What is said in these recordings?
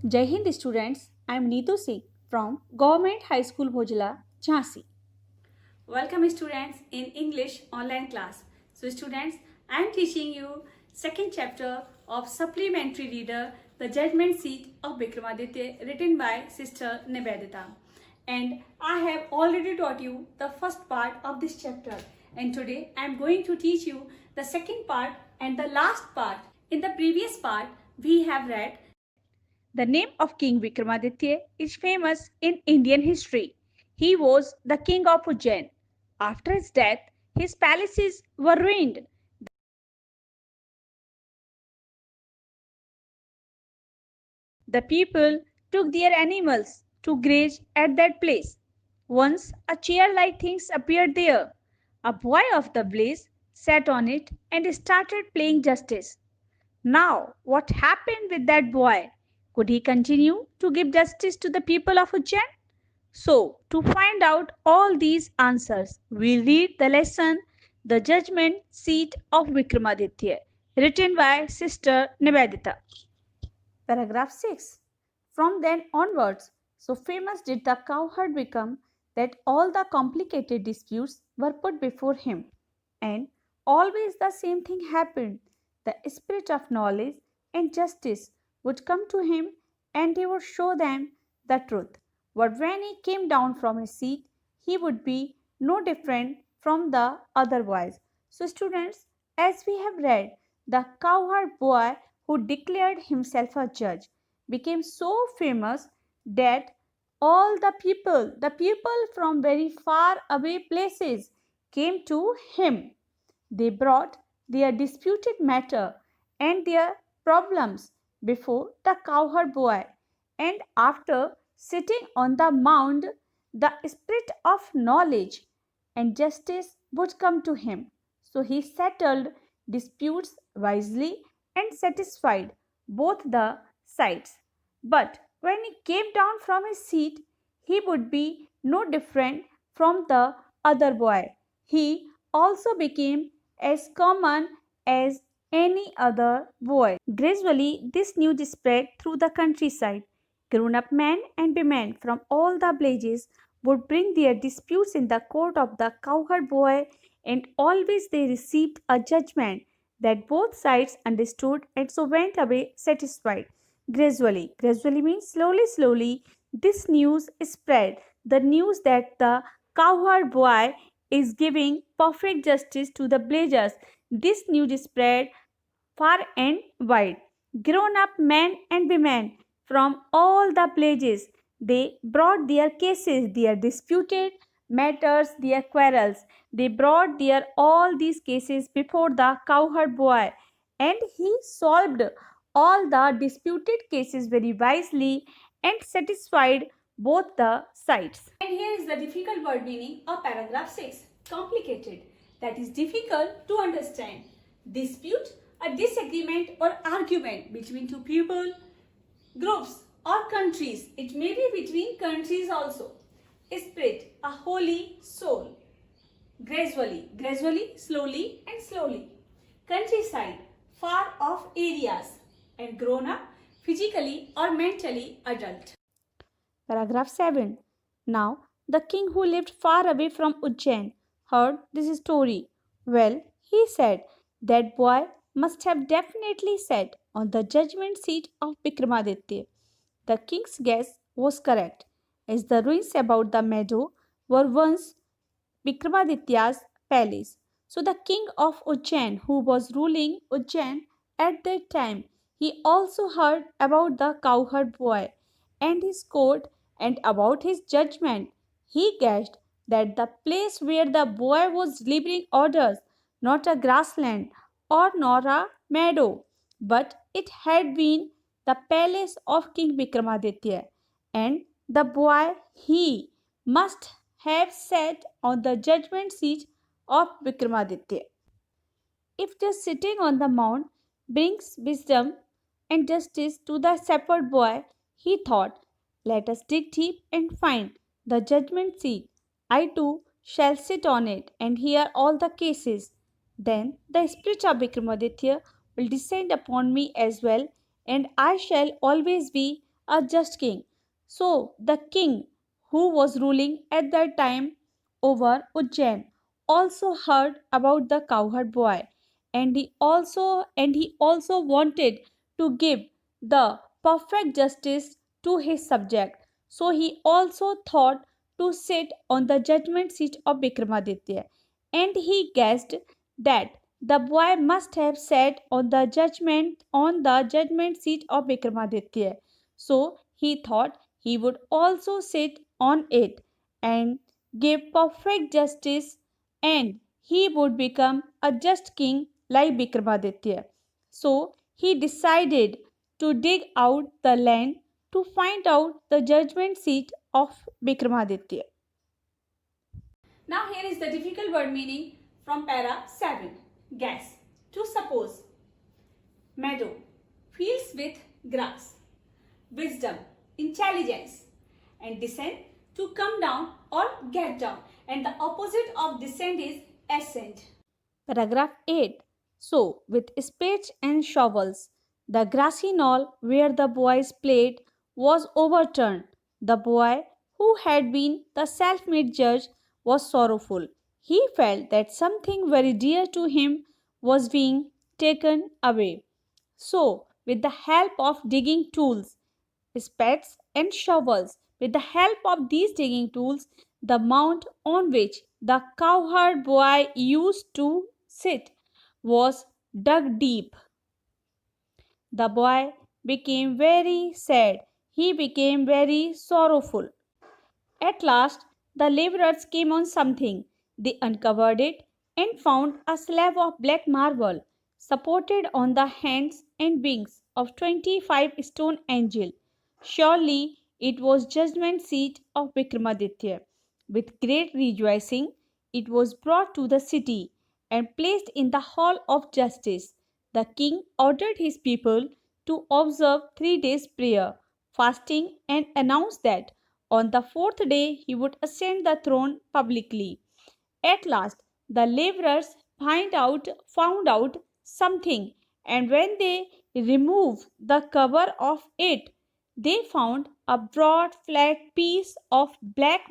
Jai Hind students, I am Neetu Singh from Government High School Bhojala, Jhansi. Welcome students in English online class. So students, I am teaching you second chapter of supplementary reader The Judgment Seat of Vikramaditya written by Sister Nivedita. And I have already taught you the first part of this chapter, and today I am going to teach you the second part and the last part. In the previous part, we have read the name of King Vikramaditya is famous in Indian history. He was the king of Ujjain. After his death, his palaces were ruined. The people took their animals to graze at that place. Once a chair-like thing appeared there. A boy of the village sat on it and started playing justice. Now, what happened with that boy? Could he continue to give justice to the people of Ujjain? So, to find out all these answers, we read the lesson The Judgment Seat of Vikramaditya, written by Sister Nivedita. Paragraph 6. From then onwards, so famous did the cowherd become that all the complicated disputes were put before him. And always the same thing happened. The spirit of knowledge and justice would come to him and he would show them the truth. But when he came down from his seat, he would be no different from the other boys. So, students, as we have read, the cowherd boy who declared himself a judge, became so famous that all the people from very far away places came to him. They brought their disputed matter and their problems before the cowherd boy, and after sitting on the mound, the spirit of knowledge and justice would come to him. So he settled disputes wisely and satisfied both the sides. But when he came down from his seat, he would be no different from the other boy. He also became as common as any other boy. Gradually, this news spread through the countryside. Grown up men and women from all the villages would bring their disputes in the court of the cowherd boy, and always they received a judgment that both sides understood and so went away satisfied. Gradually means slowly, this news spread. The news that the cowherd boy is giving perfect justice to the blazers. This news spread far and wide. Grown up men and women from all the villages, they brought their cases, their disputed matters, their quarrels. They brought their all these cases before the cowherd boy, and he solved all the disputed cases very wisely and satisfied both the sides. And here is the difficult word meaning of paragraph 6. Complicated, that is difficult to understand. Dispute, a disagreement or argument between two people, groups or countries. It may be between countries also. Spirit, a holy soul. Gradually, slowly and slowly. Countryside, far off areas. And grown up, physically or mentally adult. Paragraph 7. Now, the king who lived far away from Ujjain heard this story. Well, he said, that boy must have definitely sat on the judgment seat of Vikramaditya. The king's guess was correct, as the ruins about the meadow were once Vikramaditya's palace. So the king of Ujjain, who was ruling Ujjain at that time, he also heard about the cowherd boy and his court and about his judgment. He guessed that the place where the boy was delivering orders, not a grassland or nor a meadow, but it had been the palace of King Vikramaditya, and the boy he must have sat on the judgment seat of Vikramaditya. If just sitting on the mount brings wisdom and justice to the shepherd boy, he thought, let us dig deep and find the judgment seat. I too shall sit on it and hear all the cases. Then the spirit of Vikramaditya will descend upon me as well, and I shall always be a just king. So the king who was ruling at that time over Ujjain also heard about the cowherd boy, and he also wanted to give the perfect justice to his subject. So he also thought to sit on the judgment seat of Vikramaditya, and he guessed that the boy must have sat on the judgment seat of Vikramaditya. So he thought he would also sit on it and give perfect justice, and he would become a just king like Vikramaditya. So he decided to dig out the land to find out the judgment seat of Vikramaditya. Now here is the difficult word meaning from para 7. Guess. To suppose. Meadow. Fields with grass. Wisdom. Intelligence. And descend. To come down or get down. And the opposite of descend is ascend. Paragraph 8. So, with spades and shovels, the grassy knoll where the boys played was overturned. The boy, who had been the self made judge, was sorrowful. He felt that something very dear to him was being taken away. So, with the help of digging tools, spades and shovels, with the help of these digging tools, the mound on which the cowherd boy used to sit was dug deep. The boy became very sad. He became very sorrowful. At last, the laborers came on something. They uncovered it and found a slab of black marble supported on the hands and wings of 25 stone angels. Surely it was judgment seat of Vikramaditya. With great rejoicing, it was brought to the city and placed in the hall of justice. The king ordered his people to observe 3 days prayer, fasting, and announced that on the fourth day he would ascend the throne publicly. At last, the laborers found out something, and when they removed the cover of it, they found a broad flat piece of black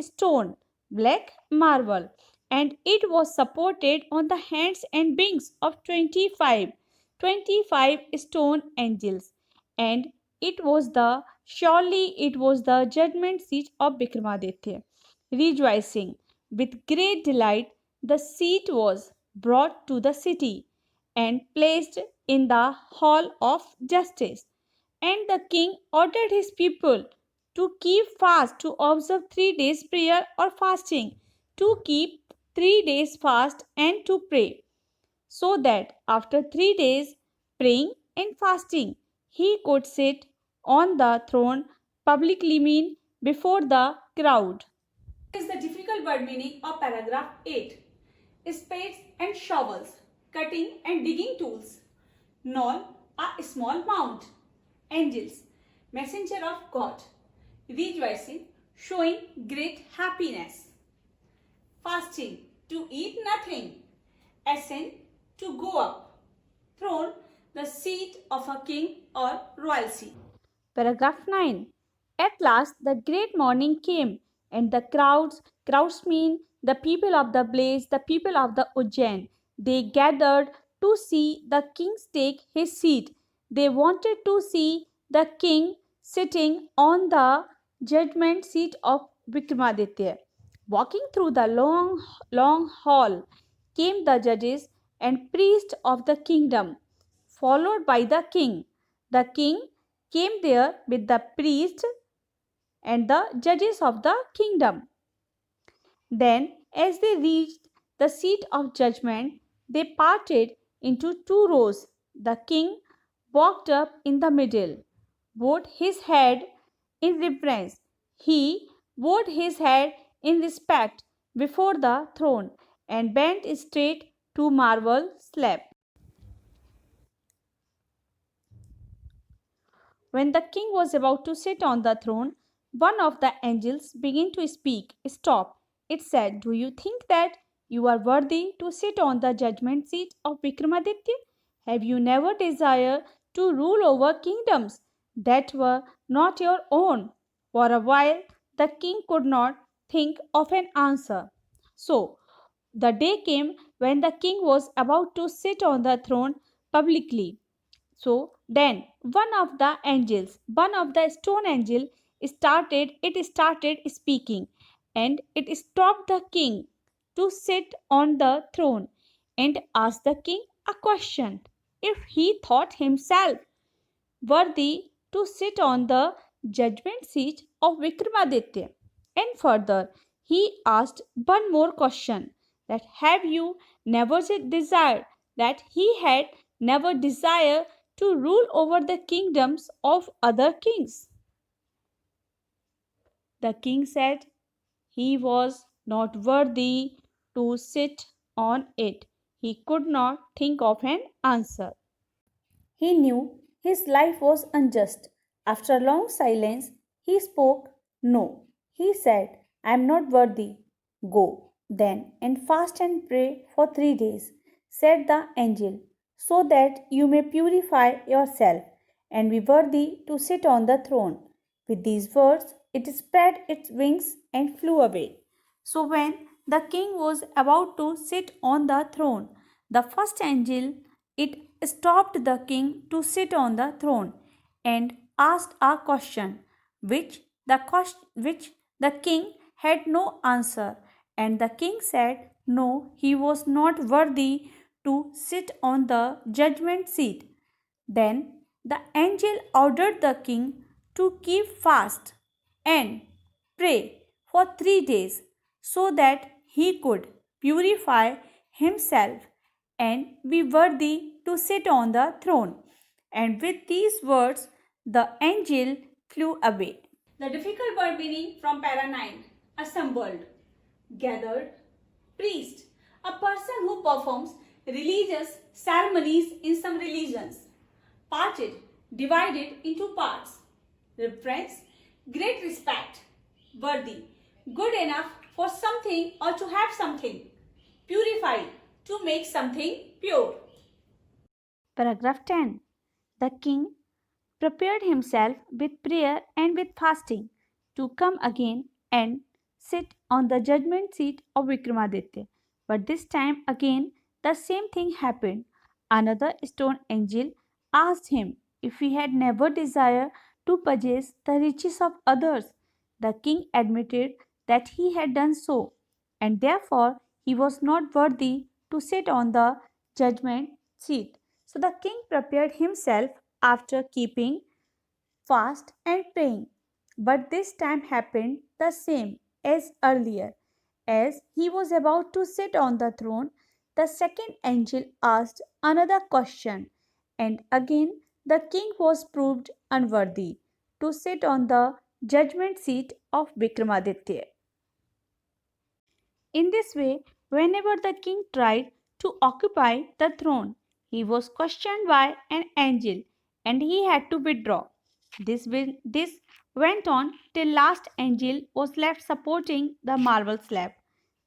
stone, black marble, and it was supported on the hands and wings of 25 stone angels, and it was the judgment seat of Vikramaditya. Rejoicing with great delight, the seat was brought to the city and placed in the hall of justice. And the king ordered his people to keep fast, to observe 3 days prayer or fasting, to keep 3 days fast and to pray, so that after 3 days praying and fasting, he could sit on the throne publicly, mean before the crowd. Is the difficult word meaning of paragraph 8. Spades and shovels, cutting and digging tools. Knoll, a small mound. Angels, messenger of God. Rejoicing, showing great happiness. Fasting, to eat nothing. Ascend, to go up. Throne, the seat of a king or royalty. Paragraph 9. At last the great morning came, and the crowds mean the people of the blaze, the people of the Ujjain, they gathered to see the king take his seat. They wanted to see the king sitting on the judgment seat of Vikramaditya. Walking through the long hall came the judges and priests of the kingdom, followed by the king. The king came there with the priests and the judges of the kingdom. Then, as they reached the seat of judgment, they parted into 2 rows. The king walked up in the middle, bowed his head in reverence. He bowed his head in respect before the throne and bent straight to marble slab. When the king was about to sit on the throne, one of the angels began to speak. Stop, it said. Do you think that you are worthy to sit on the judgment seat of Vikramaditya? Have you never desired to rule over kingdoms? that were not your own. For a while, the king could not think of an answer. So, the day came when the king was about to sit on the throne publicly. So then one of the stone angel started speaking, and it stopped the king to sit on the throne and asked the king a question. If he thought himself worthy to sit on the judgment seat of Vikramaditya. And further, he asked one more question, that have you never desired that he had never desired to rule over the kingdoms of other kings? The king said he was not worthy to sit on it. He could not think of an answer. He knew his life was unjust. After a long silence, he spoke, "No." He said, "I am not worthy." "Go, then, and fast and pray for 3 days," said the angel, "so that you may purify yourself and be worthy to sit on the throne." With these words, it spread its wings and flew away. So, when the king was about to sit on the throne, the first angel it stopped the king to sit on the throne and asked a question which the king had no answer, and the king said no, he was not worthy to sit on the judgment seat. Then the angel ordered the king to keep fast and pray for 3 days so that he could purify himself and be worthy to sit on the throne. And with these words, the angel flew away. The difficult word meaning from para 9. Assembled, gathered, priest, a person who performs religious ceremonies in some religions. Parted, divided into parts. Reference, great respect. Worthy, good enough for something or to have something. Purified, to make something pure. Paragraph 10. The king prepared himself with prayer and with fasting to come again and sit on the judgment seat of Vikramaditya. But this time again the same thing happened. Another stone angel asked him if he had never desired to possess the riches of others. The king admitted that he had done so, and therefore he was not worthy to sit on the judgment seat. So the king prepared himself after keeping fast and praying. But this time happened the same as earlier. As he was about to sit on the throne, the second angel asked another question, and again the king was proved unworthy to sit on the judgment seat of Vikramaditya. In this way, whenever the king tried to occupy the throne, he was questioned by an angel and he had to withdraw. This went on till last angel was left supporting the marble slab.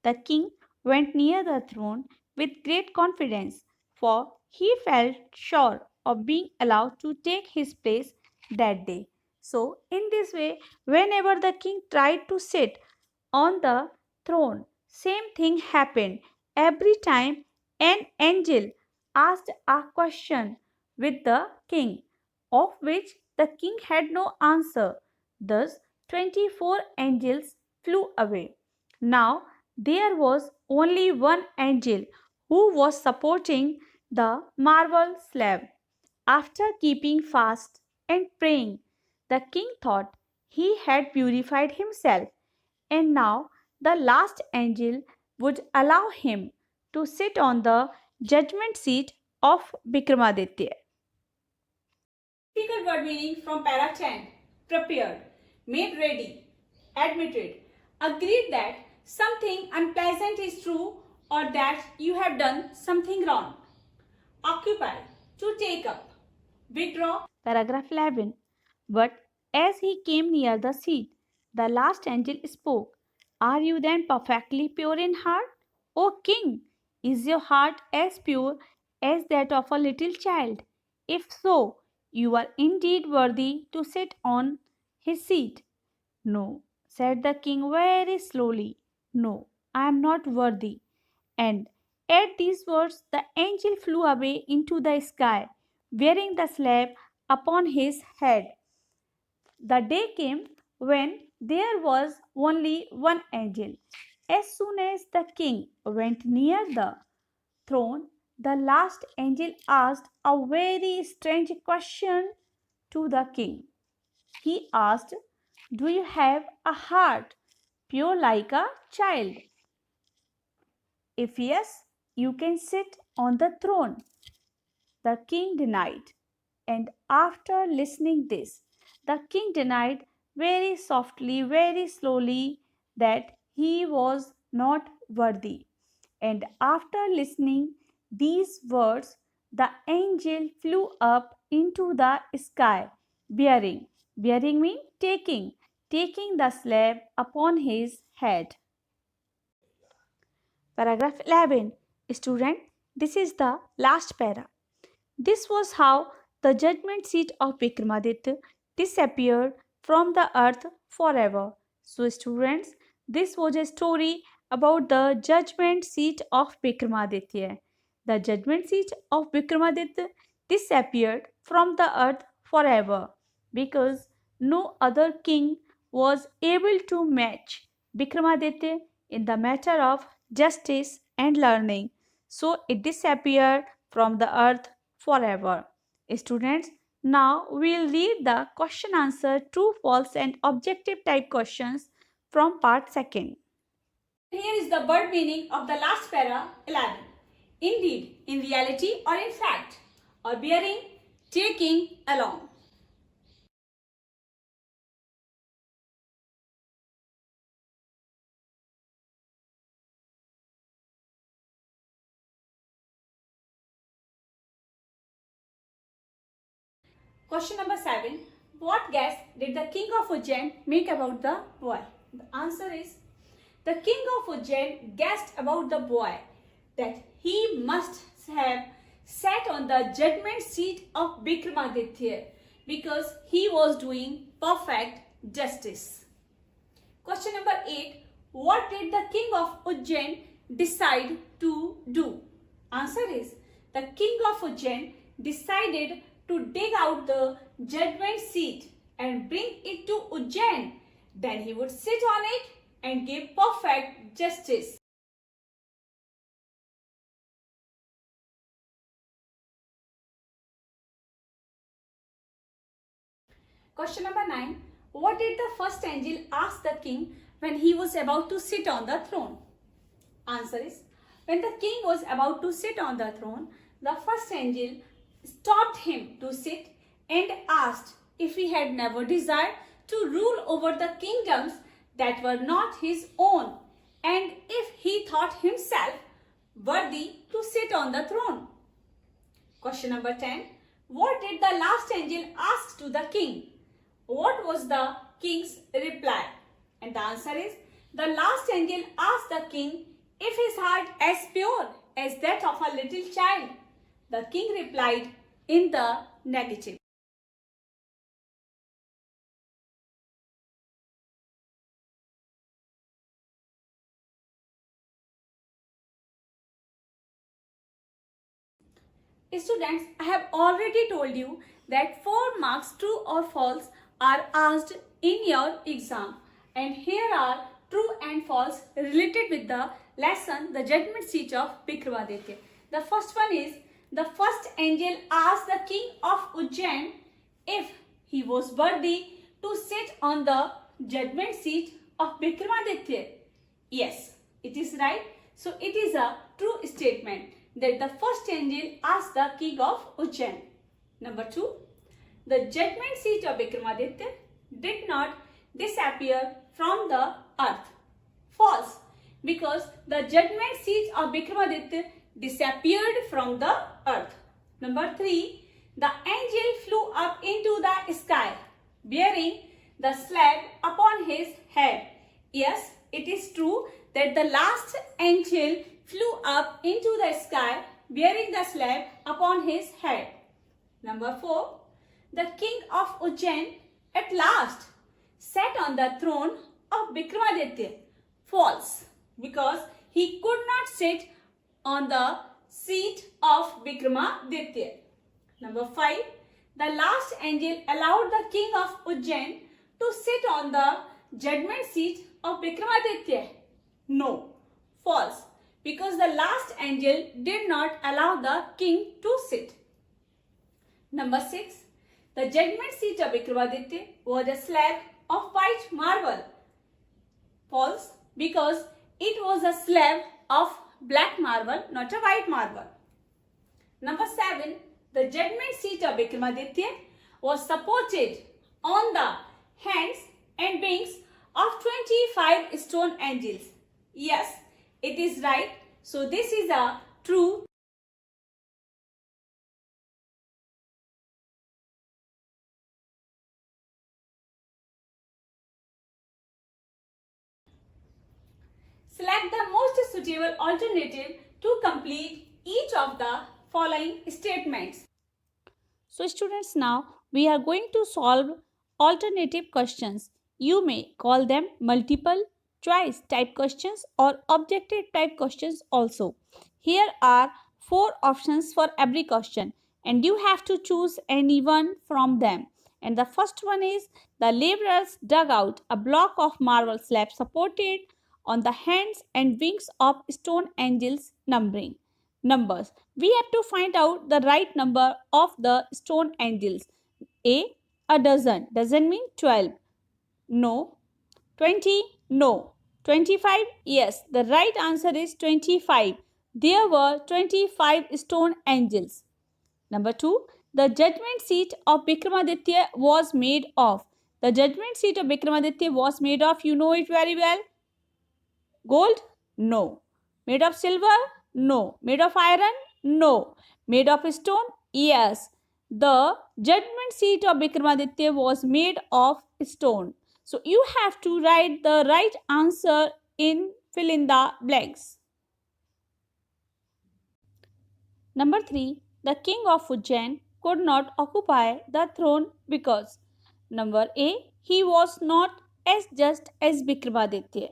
The king went near the throne with great confidence, for he felt sure of being allowed to take his place that day. So, in this way, whenever the king tried to sit on the throne, same thing happened. Every time an angel asked a question with the king, of which the king had no answer. Thus, 24 angels flew away. Now, there was only one angel who was supporting the marble slab. After keeping fast and praying, the king thought he had purified himself, and now the last angel would allow him to sit on the judgment seat of Vikramaditya. Typical word meaning from para 10. Prepared, made ready, admitted, agreed that something unpleasant is true or that you have done something wrong. Occupy, to take up. Withdraw. Paragraph 11. But as he came near the seat, the last angel spoke. Are you then perfectly pure in heart? O king, is your heart as pure as that of a little child? If so, You are indeed worthy to sit on his seat. No, said the king very slowly. No, I am not worthy. And at these words, the angel flew away into the sky, wearing the slab upon his head. The day came when there was only one angel. As soon as the king went near the throne, the last angel asked a very strange question to the king. He asked, "Do you have a heart pure like a child? If yes, you can sit on the throne." The king denied. And after listening this, the king denied very softly, very slowly that he was not worthy. And after listening these words, the angel flew up into the sky, bearing mean taking the slab upon his head. Paragraph 11. Student, this is the last para. This was how the judgment seat of Vikramaditya disappeared from the earth forever. So, students, this was a story about the judgment seat of Vikramaditya. The judgment seat of Vikramaditya disappeared from the earth forever because no other king was able to match Vikramaditya in the matter of justice and learning. So, it disappeared from the earth forever. Students, now we'll read the question answer true, false and objective type questions from part 2nd. Here is the word meaning of the last para 11. Indeed, in reality or in fact, or bearing, taking, along. Question number 7. What guess did the king of Ujjain make about the boy? The answer is, the king of Ujjain guessed about the boy that he must have sat on the judgment seat of Vikramaditya because he was doing perfect justice. Question number 8. What did the king of Ujjain decide to do? Answer is, the king of Ujjain decided to dig out the judgment seat and bring it to Ujjain. Then he would sit on it and give perfect justice. Question number 9. What did the first angel ask the king when he was about to sit on the throne? Answer is, when the king was about to sit on the throne, the first angel stopped him to sit and asked if he had never desired to rule over the kingdoms that were not his own, and if he thought himself worthy to sit on the throne. Question number 10. What did the last angel ask to the king? What was the king's reply? And the answer is, the last angel asked the king if his heart as pure as that of a little child. The king replied in the negative. Students, I have already told you that 4 marks true or false are asked in your exam, and here are true and false related with the lesson The Judgment Seat of Vikramaditya. The first one is, the first angel asked the king of Ujjain if he was worthy to sit on the judgment seat of Vikramaditya. Yes, it is right. So it is a true statement that the first angel asked the king of Ujjain. Number 2, the judgment seat of Vikramaditya did not disappear from the earth. False, because the judgment seat of Vikramaditya disappeared from the earth. Number 3, the angel flew up into the sky, bearing the slab upon his head. Yes, it is true that the last angel flew up into the sky, bearing the slab upon his head. Number 4, the king of Ujjain at last sat on the throne of Vikramaditya? False, because he could not sit on the seat of Vikramaditya. Number 5. The last angel allowed the king of Ujjain to sit on the judgment seat of Vikramaditya. No, false, because the last angel did not allow the king to sit. Number 6. The judgment seat of Vikramaditya was a slab of white marble. False, because it was a slab of black marble, not a white marble. Number 7. The judgment seat of Vikramaditya was supported on the hands and wings of 25 stone angels. Yes, it is right. So this is a true. Select the most suitable alternative to complete each of the following statements. So students, now we are going to solve alternative questions. You may call them multiple choice type questions or objective type questions also. Here are 4 options for every question and you have to choose any one from them. And the first one is, the laborers dug out a block of marble slab supported on the hands and wings of stone angels numbers. We have to find out the right number of the stone angels. A dozen. Doesn't mean 12. No. 20. No. 25. Yes. The right answer is 25. There were 25 stone angels. Number 2. The judgment seat of Vikramaditya was made of. The judgment seat of Vikramaditya was made of, you know it very well. Gold? No. Made of silver? No. Made of iron? No. Made of stone? Yes. The judgment seat of Vikramaditya was made of stone. So you have to write the right answer in fill in the blanks. Number 3. The king of Ujjain could not occupy the throne because. Number A. He was not as just as Vikramaditya.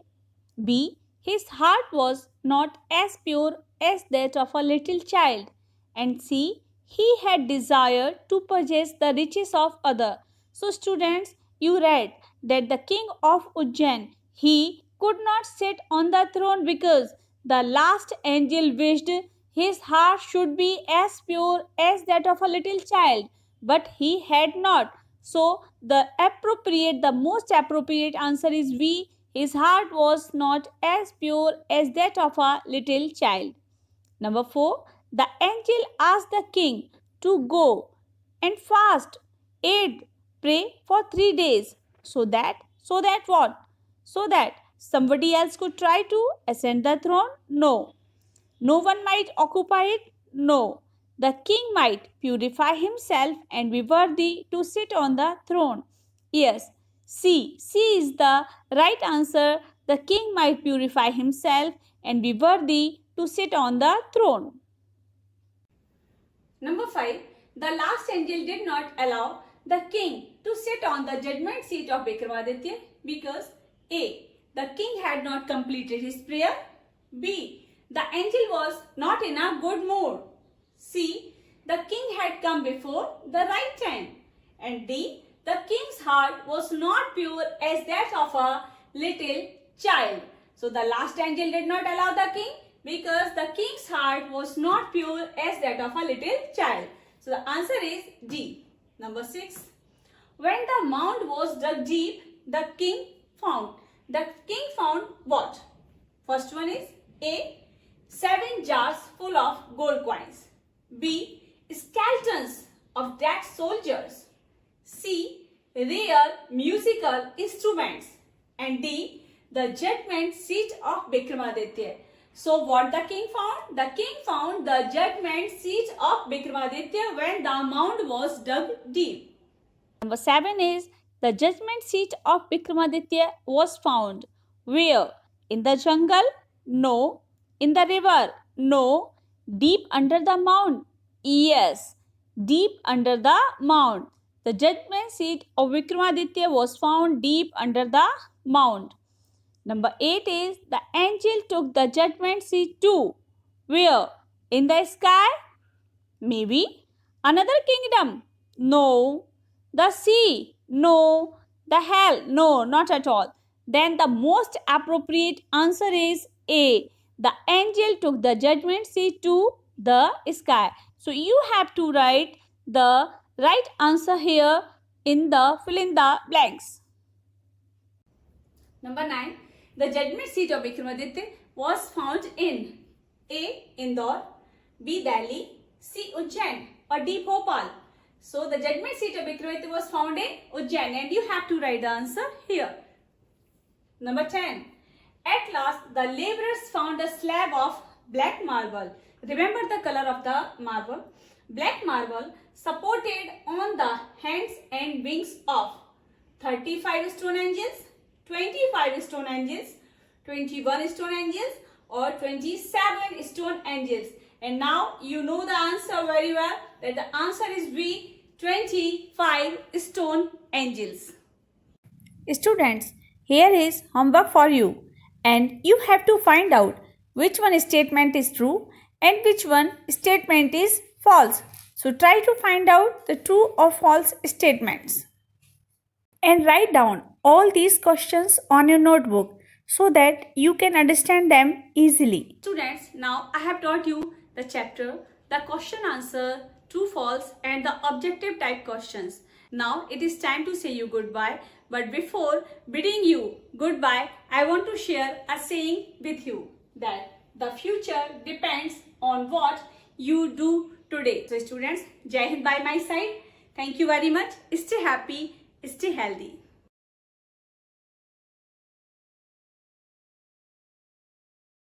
B. His heart was not as pure as that of a little child. And C. He had desired to possess the riches of others. So students, you read that the king of Ujjain, he could not sit on the throne because the last angel wished his heart should be as pure as that of a little child. But he had not. So the most appropriate answer is B. His heart was not as pure as that of a little child. Number 4. The angel asked the king to go and fast, eat, pray for 3 days. So that what? So that somebody else could try to ascend the throne? No. No one might occupy it? No. The king might purify himself and be worthy to sit on the throne. Yes. C is the right answer. The king might purify himself and be worthy to sit on the throne. Number 5. The last angel did not allow the king to sit on the judgment seat of Vikramaditya because A. The king had not completed his prayer. B. The angel was not in a good mood. C. The king had come before the right time. And D. The king's heart was not pure as that of a little child. So the last angel did not allow the king because the king's heart was not pure as that of a little child. So the answer is D. Number 6. When the mound was dug deep, the king found what? First one is A. 7 jars full of gold coins. B. Skeletons of dead soldiers. C. Rare musical instruments. And D. The judgment seat of Vikramaditya. So what the king found? The king found the judgment seat of Vikramaditya when the mound was dug deep. Number 7 is, the judgment seat of Vikramaditya was found. Where? In the jungle? No. In the river? No. Deep under the mound? Yes. Deep under the mound. The judgment seat of Vikramaditya was found deep under the mound. Number 8 is the angel took the judgment seat to where? In the sky? Maybe. Another kingdom? No. The sea? No. The hell? No, not at all. Then the most appropriate answer is A. The angel took the judgment seat to the sky. So you have to write the right answer here in the fill in the blanks. Number 9. The judgment seat of Vikramaditya was found in A. Indore, B. Delhi, C. Ujjain or D. Bhopal. So the judgment seat of Vikramaditya was found in Ujjain and you have to write the answer here. Number 10. At last the laborers found a slab of black marble. Remember the color of the marble. Black marble supported on the hands and wings of 35 stone angels, 25 stone angels, 21 stone angels or 27 stone angels. And now you know the answer very well, that the answer is B, 25 stone angels. Students, here is homework for you and you have to find out which one statement is true and which one statement is false. So try to find out the true or false statements. And write down all these questions on your notebook so that you can understand them easily. Students, now I have taught you the chapter, the question answer, true false and the objective type questions. Now it is time to say you goodbye. But before bidding you goodbye, I want to share a saying with you that the future depends on what you do today. So students, Jai Hind by my side. Thank you very much. Stay happy, stay healthy.